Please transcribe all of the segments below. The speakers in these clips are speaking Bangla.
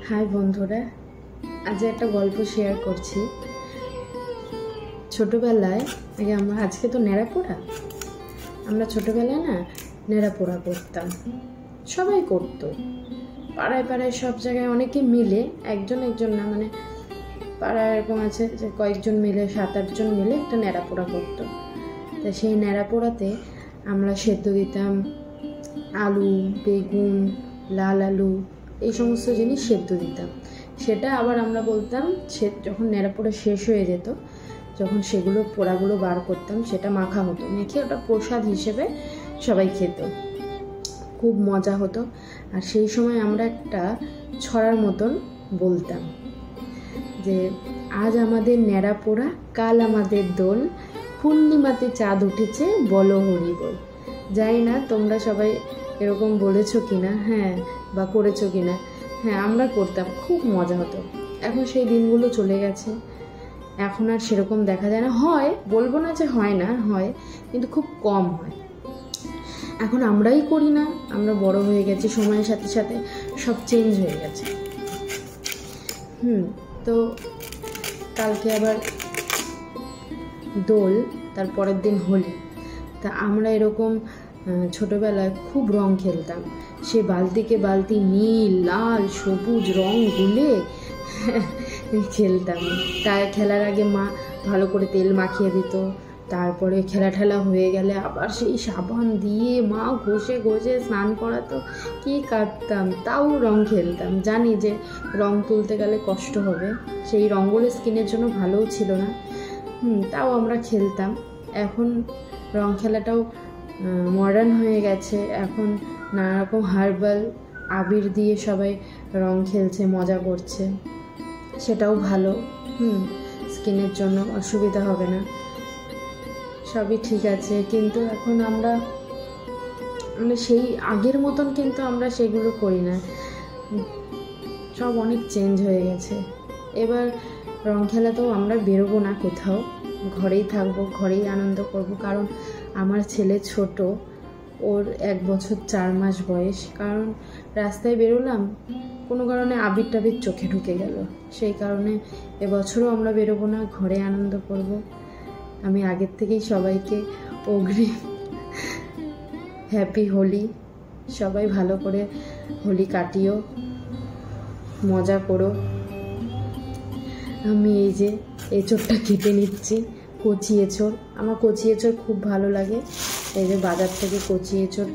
হাই বন্ধুরা, আজ একটা গল্প শেয়ার করছি। ছোটোবেলায় আজকে তো ন্যাড়া পোড়া, আমরা ছোটোবেলায় না ন্যাড়া পোড়া করতাম, সবাই করতো। পাড়ায় পাড়ায় সব জায়গায় অনেকে মিলে, একজন না, মানে পাড়ায় এরকম আছে যে কয়েকজন মিলে 7-8 জন মিলে একটা ন্যাড়া পোড়া করতো। তা সেই ন্যাড়া পোড়াতে আমরা সেদ্ধ দিতাম আলু, বেগুন, লাল আলু, এই সমস্ত জিনিস সেদ্ধ দিতাম। সেটা আবার আমরা বলতাম, যখন ন্যাড়া পোড়া শেষ হয়ে যেত, যখন সেগুলো পোড়াগুলো বার করতাম, সেটা মাখা হতো, মেখে ওটা প্রসাদ হিসেবে সবাই খেত। খুব মজা হতো। আর সেই সময় আমরা একটা ছড়ার মতন বলতাম যে আজ আমাদের ন্যাড়া পোড়া, কাল আমাদের দোল, পূর্ণিমাতে চাঁদ উঠেছে, বলো হরি বল। জানি না তোমরা সবাই এরকম বলেছো কিনা, হ্যাঁ, বা করেছো কিনা। হ্যাঁ, আমরা করতাম, খুব মজা হতো। এখন সেই দিনগুলো চলে গেছে, এখন আর সেরকম দেখা যায় না। হয়, বলবো না যে হয় না, হয়, কিন্তু খুব কম হয়। এখন আমরাই করি না, আমরা বড় হয়ে গেছি, সময়ের সাথে সাথে সব চেঞ্জ হয়ে গেছে। তো কালকে আবার দোল, তার পরের দিন হোলি। তা আমরা এরকম ছোটোবেলায় খুব রং খেলতাম। সে বালতিকে বালতি নীল, লাল, সবুজ রং গুলে খেলতাম। তাই খেলার আগে মা ভালো করে তেল মাখিয়ে দিত। তারপরে খেলা হয়ে গেলে আবার সেই সাবান দিয়ে মা ঘষে স্নান করাতো। কি কাঁদতাম, তাও রং খেলতাম। জানি যে রং তুলতে গেলে কষ্ট হবে, সেই রঙগুলো স্কিনের জন্য ভালোও ছিল না, তাও আমরা খেলতাম। এখন রং খেলাটাও মডার্ন হয়ে গেছে। এখন নানা রকম হার্বাল আবির দিয়ে সবাই রং খেলছে, মজা করছে, সেটাও ভালো। স্কিনের জন্য অসুবিধা হবে না, সবই ঠিক আছে। কিন্তু এখন আমরা সেই আগের মতন কিন্তু আমরা সেগুলো করি না, সব অনেক চেঞ্জ হয়ে গেছে। এবার রং খেলাতেও আমরা বেরোবো না কোথাও, ঘরেই থাকবো, ঘরেই আনন্দ করব। কারণ আমার ছেলে ছোট, ওর 1 বছর 4 মাস বয়স। কারণ রাস্তায় বেরোলাম, কোনো কারণে আবির টাবির চোখে ঢুকে গেল, সেই কারণে এবছরও আমরা বেরোবো না, ঘরে আনন্দ করব। আমি আগের থেকেই সবাইকে অগ্রিম হ্যাপি হোলি। সবাই ভালো করে হোলি কাটিও, মজা করো। আমি এই যে এঁচোড়টা কেটে নিচ্ছি, কচি এঁচোড়। আমার কচি এঁচোড় খুব ভালো লাগে। এই যে বাজার থেকে কচি এঁচোড়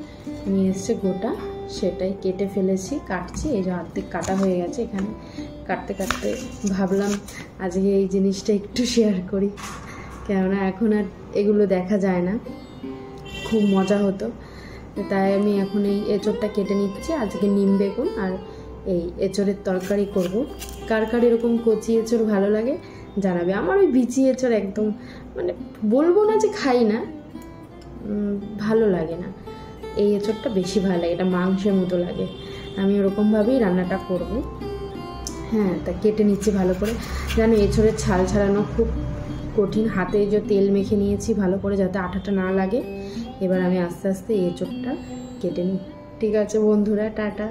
নিয়ে এসছে গোটা, সেটাই কেটে ফেলেছি, কাটছি। এই যে অর্ধেক কাটা হয়ে গেছে। এখানে কাটতে ভাবলাম আজকে এই জিনিসটা একটু শেয়ার করি, কেননা এখন আর এগুলো দেখা যায় না, খুব মজা হতো। তাই আমি এখন এই এঁচোড়টা কেটে নিচ্ছি। আজকে নিম বেগুন আর এই এঁচোড়ের তরকারি করব। কার এরকম কচি এঁচোড় ভালো লাগে জানাবে। আমার ওই বিচি এঁচোড় একদম, মানে বলবো না যে খাই না, ভালো লাগে না। এই এঁচোড়টা বেশি ভালো লাগে, এটা মাংসের মতো লাগে। আমি ওরকমভাবেই রান্নাটা করব। হ্যাঁ, তা কেটে নিচ্ছি ভালো করে। জানো, এঁচোড়ের ছাল ছাড়ানো খুব কঠিন। হাতে যে তেল মেখে নিয়েছি ভালো করে, যাতে আঠাটা না লাগে। এবার আমি আস্তে আস্তে এঁচোড়টা কেটে নিই। ঠিক আছে বন্ধুরা, টাটা।